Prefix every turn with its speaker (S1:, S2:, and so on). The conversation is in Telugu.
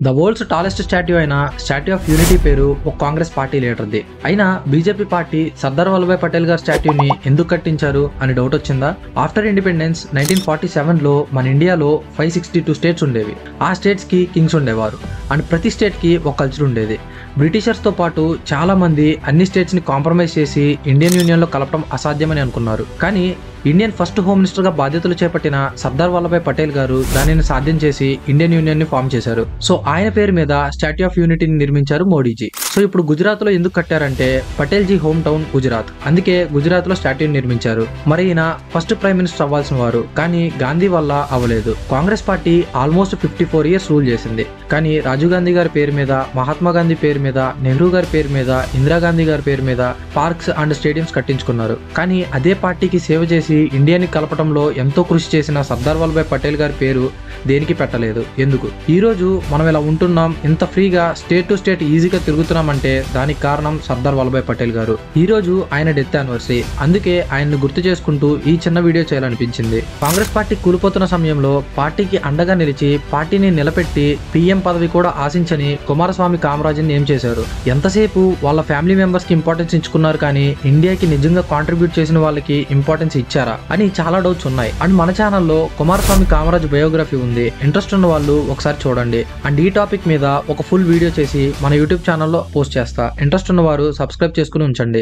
S1: ద వరల్డ్స్ టాలెస్ట్ స్టాట్యూ అయిన స్టాట్యూ ఆఫ్ యూనిటీ పేరు ఒక కాంగ్రెస్ పార్టీ లీడర్ది. అయినా బీజేపీ పార్టీ సర్దార్ వల్లభాయ్ పటేల్ గారి స్టాట్యూని ఎందుకు కట్టించారు అని డౌట్ వచ్చిందా? ఆఫ్టర్ ఇండిపెండెన్స్ 1947లో మన ఇండియాలో 562 స్టేట్స్ ఉండేవి. ఆ స్టేట్స్ కి కింగ్స్ ఉండేవారు అండ్ ప్రతి స్టేట్ కి ఒక కల్చర్ ఉండేది. బ్రిటిషర్స్ తో పాటు చాలా మంది అన్ని స్టేట్స్ ని కాంప్రమైజ్ చేసి ఇండియన్ యూనియన్ లో కలపడం అసాధ్యమని అనుకున్నారు. కానీ ఇండియన్ ఫస్ట్ హోమ్ మినిస్టర్ గా బాధ్యతలు చేపట్టిన సర్దార్ వల్లభాయ్ పటేల్ గారు దానిని సాధ్యం చేసి ఇండియన్ యూనియన్ ని ఫామ్ చేశారు. సో ఆయన పేరు మీద స్టాట్యూ ఆఫ్ యూనిటీని నిర్మించారు మోడీజీ. సో ఇప్పుడు గుజరాత్ లో ఎందుకు కట్టారంటే పటేల్ జీ హోమ్ టౌన్ గుజరాత్, అందుకే గుజరాత్ లో స్టాట్యూని నిర్మించారు. మరి ఈయన ఫస్ట్ ప్రైమ్ మినిస్టర్ అవ్వాల్సిన వారు, కానీ గాంధీ వల్ల అవ్వలేదు. Congress party almost 54 years rule చేసింది. కానీ రాజీవ్ గాంధీ గారి పేరు మీద, మహాత్మా గాంధీ పేరు మీద, నెహ్రూ గారి పేరు మీద, ఇందిరాగాంధీ గారి పేరు మీద పార్క్స్ అండ్ స్టేడియంస్ కట్టించుకున్నారు. కానీ అదే పార్టీకి సేవ చేసి ఇండియాని కలపడంలో ఎంతో కృషి చేసిన సర్దార్ వల్లభాయ్ పటేల్ గారి పేరు దేనికి పెట్టలేదు. ఎందుకు ఈ రోజు మనం ఇలా ఉంటున్నాం, ఇంత ఫ్రీగా స్టేట్ టు స్టేట్ ఈజీగా తిరుగుతున్నామంటే దానికి కారణం సర్దార్ వల్లభాయ్ పటేల్ గారు. ఈ రోజు ఆయన డెత్ యానివర్సరీ, అందుకే ఆయన్ని గుర్తు చేసుకుంటూ ఈ చిన్న వీడియో చేయాలనిపించింది. కాంగ్రెస్ పార్టీ కూలిపోతున్న సమయంలో పార్టీకి అండగా నిలిచి పార్టీని నిలబెట్టి పీఎం పదవి కూడా ఆశించని కుమారస్వామి కామరాజ్ని ఏం చేశారు? ఎంతసేపు వాళ్ళ ఫ్యామిలీ మెంబర్స్ కి ఇంపార్టెన్స్ ఇచ్చుకున్నారు, కానీ ఇండియాకి నిజంగా కాంట్రిబ్యూట్ చేసిన వాళ్ళకి ఇంపార్టెన్స్ ఇచ్చారా అని చాలా డౌట్స్ ఉన్నాయి. అండ్ మన ఛానల్లో కుమారస్వామి కామరాజ్ బయోగ్రఫీ ఉంది, ఇంట్రెస్ట్ ఉన్న వాళ్ళు ఒకసారి చూడండి. అండ్ ఈ టాపిక్ మీద ఒక ఫుల్ వీడియో చేసి మన యూట్యూబ్ ఛానల్లో పోస్ట్ చేస్తా. ఇంట్రెస్ట్ ఉన్న వారు సబ్స్క్రైబ్ చేసుకుని ఉంచండి.